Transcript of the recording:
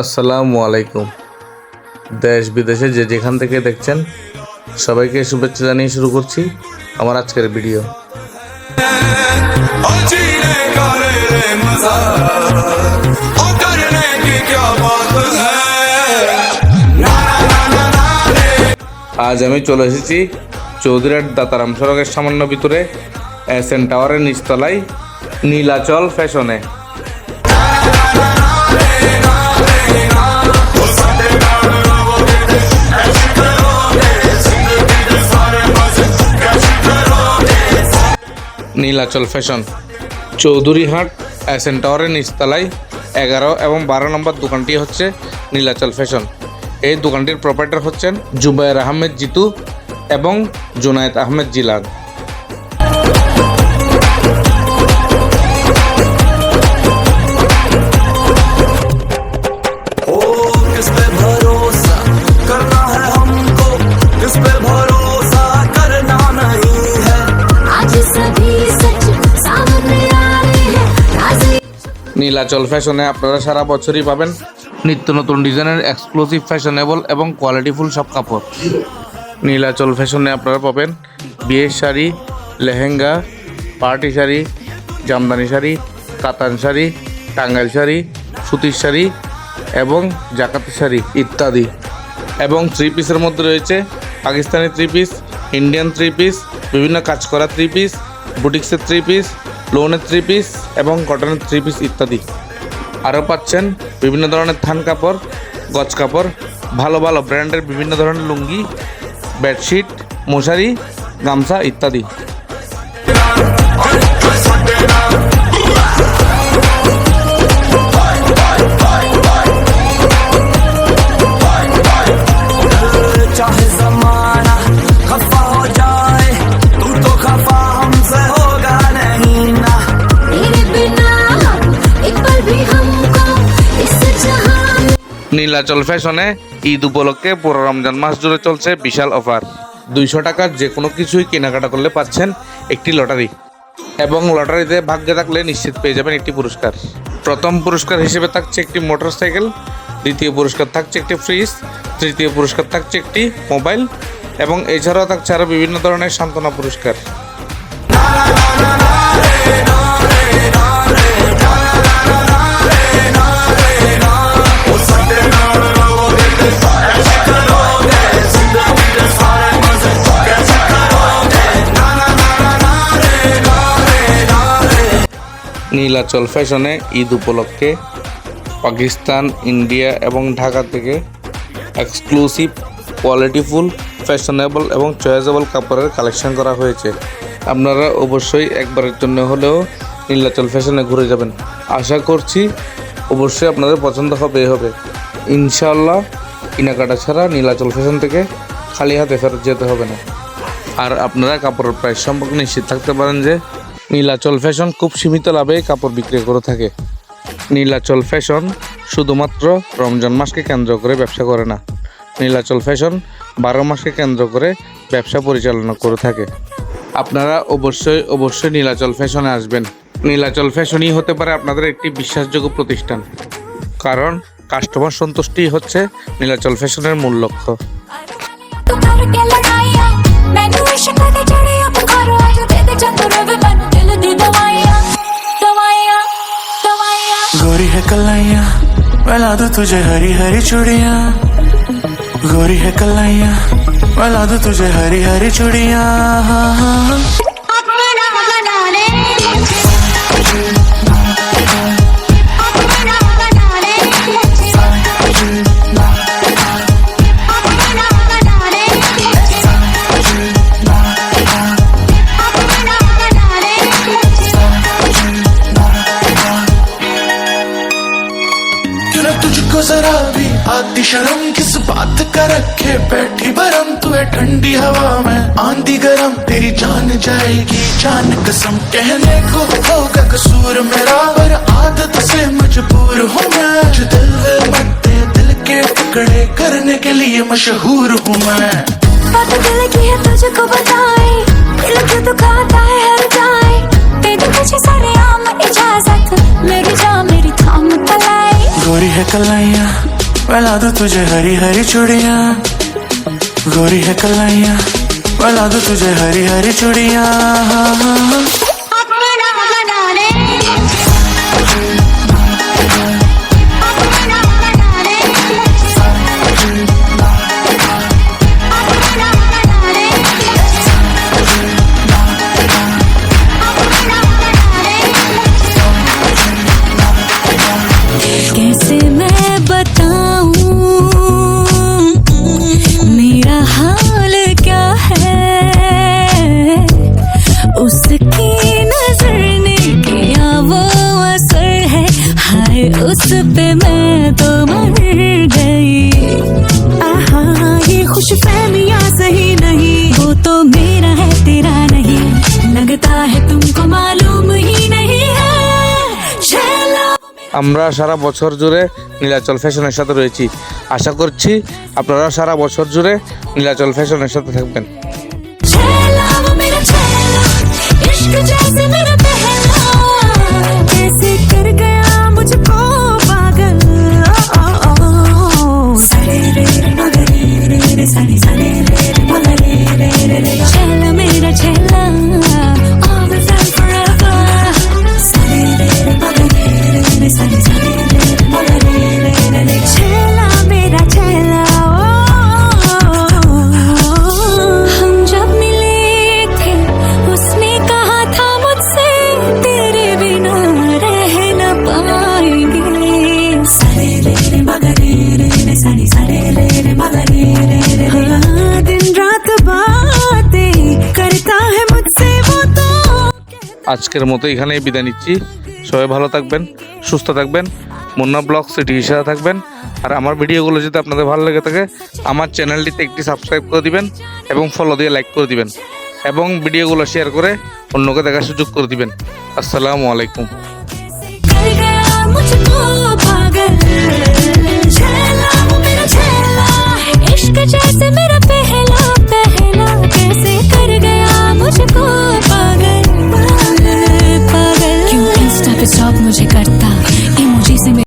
আসসালামু আলাইকুম। দেশ বিদেশে যে যেখান থেকে দেখছেন সবাইকে শুভেচ্ছা জানিয়ে শুরু করছি আমার আজকের ভিডিও। আজ আমি চলে এসেছি চৌধুরীহাট দাতারাম সড়কের সামান্য ভিতরে এসএন টাওয়ারের নিচতলায় নীলাচল ফ্যাশনে। নীলাচল ফ্যাশন চৌধুরীহাট এসএন টাওয়ারের নিচতলায় 11 এবং 12 নম্বর দোকানটি হচ্ছে নীলাচল ফ্যাশন। এই দোকানটির প্রোপাইটার হচ্ছেন জুবায়ের আহমেদ জিতু এবং জুনায়েদ আহমেদ জিলাদ। নীলাচল ফ্যাশনে আপনারা সারা বছরই পাবেন নিত্য নতুন ডিজাইনের এক্সক্লুসিভ ফ্যাশনেবল এবং কোয়ালিটিফুল সব কাপড়। নীলাচল ফ্যাশনে আপনারা পাবেন বিয়ের শাড়ি, লেহেঙ্গা, পার্টি শাড়ি, জামদানি শাড়ি, কাতান শাড়ি, টাঙ্গাইল শাড়ি, সুতির শাড়ি এবং জাকাতি শাড়ি ইত্যাদি। এবং থ্রি পিসের মধ্যে রয়েছে Pakistani three piece, Indian three piece, বিভিন্ন কাজ করা থ্রি পিস, বুটিক্সের থ্রি পিস, লোনের থ্রি পিস এবং কটনের থ্রি পিস ইত্যাদি। আরও পাচ্ছেন বিভিন্ন ধরনের থান কাপড়, গজ কাপড়, ভালো ভালো ব্র্যান্ডের বিভিন্ন ধরনের লুঙ্গি, বেডশিট, মশারি, গামছা ইত্যাদি। নীলাচল ফ্যাশনে ঈদ উপলক্ষে পুরো রমজান মাস জুড়ে চলছে বিশাল অফার। 200 টাকার যে কোনো কিছুই কেনাকাটা করলে পাচ্ছেন একটি লটারি এবং লটারিতে ভাগ্যে থাকলে নিশ্চিত পেয়ে যাবেন একটি পুরস্কার। প্রথম পুরস্কার হিসেবে থাকছে একটি মোটরসাইকেল, দ্বিতীয় পুরস্কার থাকছে একটি ফ্রিজ, তৃতীয় পুরস্কার থাকছে একটি মোবাইল এবং এছাড়াও থাকছে আরও বিভিন্ন ধরনের সান্ত্বনা পুরস্কার। নীলাচল ফ্যাশনে ঈদ উপলক্ষে পাকিস্তান, ইন্ডিয়া এবং ঢাকা থেকে এক্সক্লুসিভ কোয়ালিটিফুল ফ্যাশনেবল এবং চয়েসেবল কাপড়ের কালেকশন করা হয়েছে। আপনারা অবশ্যই একবারের জন্য হলেও নীলাচল ফ্যাশনে ঘুরে যাবেন। আশা করছি অবশ্যই আপনাদের পছন্দ হবে। ইনশাআল্লাহ কেনাকাটা ছাড়া নীলাচল ফ্যাশন থেকে খালি হাতে ফেরত যেতে হবে না। আর আপনারা কাপড়ের প্রাইস সম্পর্কে নিশ্চিত থাকতে পারেন যে নীলাচল ফ্যাশন খুব সীমিত লাভে কাপড় বিক্রি করে থাকে। নীলাচল ফ্যাশন শুধুমাত্র রমজান মাসকে কেন্দ্র করে ব্যবসা করে না, নীলাচল ফ্যাশন 12 মাসকে কেন্দ্র করে ব্যবসা পরিচালনা করে থাকে। আপনারা অবশ্যই নীলাচল ফ্যাশনে আসবেন। নীলাচল ফ্যাশনই হতে পারে আপনাদের একটি বিশ্বাসযোগ্য প্রতিষ্ঠান, কারণ কাস্টমার সন্তুষ্টি হচ্ছে নীলাচল ফ্যাশনের মূল লক্ষ্য। गोरी है कलाइया मिला दूं तुझे हरी हरी चूड़ियां, गोरी है कलाइया मिला दूं तुझे हरी हरी चूड़ियां। जरा भी आती शर्म किस बात का रखे बैठी बरम, तू है ठंडी हवा में आंधी गरम, तेरी जान जाएगी जान कसम। कहने को होगा कसूर मेरा पर आदत से मजबूर हूँ मैं, जो दिल दिल के टुकड़े करने के लिए मशहूर हूँ मैं। बात दिल की है तुझको बताए, दिल क्यों दुखाता है हर जाए, तेरे पीछे सारे आम इजाजत, मेरी जान मेरी थाम तलाई। गोरी है कलाइया बना दूं तुझे हरी हरी चूड़ियां, गोरी है कलाइयां, बना दूं तुझे हरी हरी चूड़ियां। कैसे मैं बताऊं मेरा हाल क्या है, उसकी नजर ने किया वो असर है, हाय उस पे मैं तो मर गई। आहा ये खुश फहमियां सही नहीं, वो तो मेरा है तेरा नहीं, लगता है तुमको मालूम ही नहीं है। আমরা সারা বছর জুড়ে নীলাচল ফ্যাশনের সাথে রয়েছি। আশা করছি আপনারা সারা বছর জুড়ে নীলাচল ফ্যাশনের সাথে থাকবেন। छैला वो मेरा छैला, इश्क जैसे मेरा पहला, कैसे कर गया मुझको पागल। सरे रे रे मगरे रे रे सनी सरे रे रे मगरे रे रे रे। छैला मेरा छैला, all the time forever। सरे रे रे मगरे रे रे सनी सरे रे रे मगरे रे रे रे। छैला मेरा छैला, हम जब मिले थे उसने कहा था मुझसे तेरे बिना रह न पाएंगे। सरे रे रे मगरे रे रे सनी सरे रे रे मगरे रे रे। हाँ दिन रात बातें करता है मुझसे वो तो। আজকের মতো এখানেই বিদায় নিচ্ছি। সবাই ভালো থাকবেন, সুস্থ থাকবেন, মুন্না ব্লগ সিটির সাথে থাকবেন। আর আমার ভিডিওগুলো যদি আপনাদের ভালো লেগে থাকে আমার চ্যানেলটিতে একটি সাবস্ক্রাইব করে দিবেন এবং ফলো দিয়ে লাইক করে দিবেন এবং ভিডিওগুলো শেয়ার করে অন্যকে দেখার সুযোগ করে দিবেন। আসসালামু আলাইকুম।